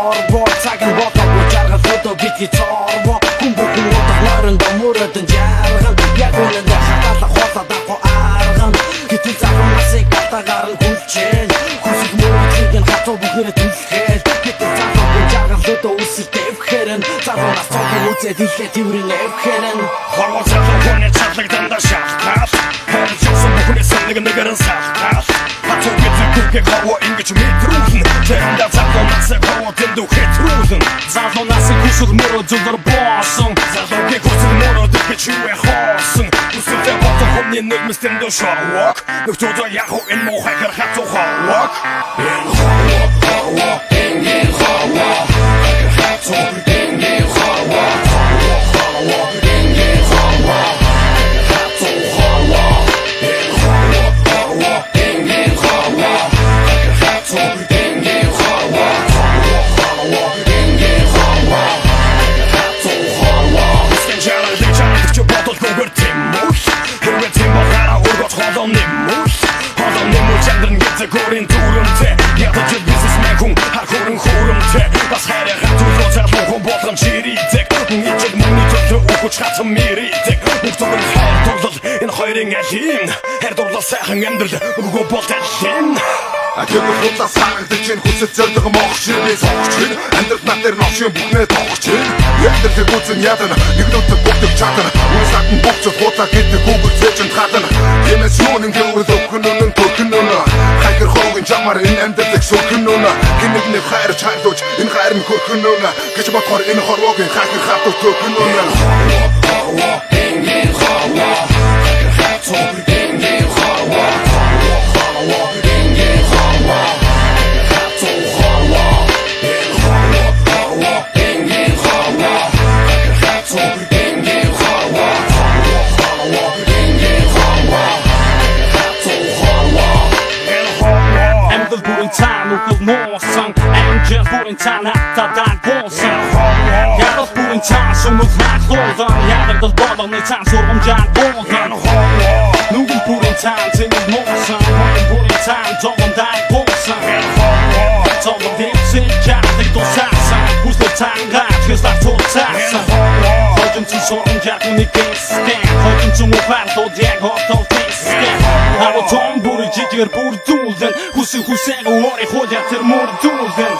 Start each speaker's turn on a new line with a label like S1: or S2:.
S1: орво цаг нь бодоогүй жаргал өдөө битгий цорво хүн бүхэн удах нойрондоо мөрөдөн жаргал яг үнэндээ хатаалах хоолоод авах арган гэтэл залуу насыг гатагаар нь хүлчээн хүсэл мөрөдлийг нь хатуу бүхнэрээ түлхээл гэтэл залуугийн жаргал өдөө үсэл дэвхэрэн залуу нас цогын үзээд ихээ тэрэн эвхэрэн
S2: хорвоо залуу хүний цаглаг дандаа шалтгаал харин жисэн бүхний саныг нэгэрэн салтгаал хатуу битгий күрхэг хаваа ингэж мэдрүүлэн тэрэндээ залуу насыг хаваа дэндүү хэтрүүлэн залуу насыг хүсэл мөрөдлөөр боосон залуугийн хүсэл мөрөдлөг гэж юу хоосон хүсэлтэй бодох хүний нэгмэс дэндүү шорвок нөхцөлөө яхуу энэ муухай хатуу хаваак энэ хаваа энэ хаваа хатуу энэ хаваа Горин дүрмтэй ядаж бизнесмен хүн харахуурын хөрөмтэй бас хайраа хатуулж залуу хүн болгон чирийдэг нийцэг мөнгөний төлөө өгч хатсан мэрийдэг бүгдэн хайр дурлал энэ хоёрын алин хайр дурлал сайхан амьдрал өгөө болталин
S3: Агэргүй худлаа саагдаг чинь хүсэл зориг мохч би согч амьдрал натэр новшин бүхнээ тогч ядар гүцэн ядана нэгнүүтэг бүгдэг чадана үсад нь бүгд худлаа гэдэг үгээр зэжин хадана эмэс юунын гэвэл өгнөн төгнөн хайр хоогийн жамаар энэ амьдралыг сүрхнөн гинэгний хайр чардууч энэ хайр нь хөрхнөн гэж бодохоор энэ хорвогийн хайр хатуу төгнөн
S2: Nuk mosan Angel burin tana tadan konsan Jävlar burin tan som mot världslådan Jävlar del bollen i tan som om järnbågen Någon burin tan till mot mosan Någon burin tan dagen där konsan Talar det sin kärlek då sassan Hos det tangar till slags tålsassan Höjden till sån hjärtan i disken Höjden som är värld och jag har tagit disken Här och tom bor i jigger bor dolden Hos en och har i hållet till mordolden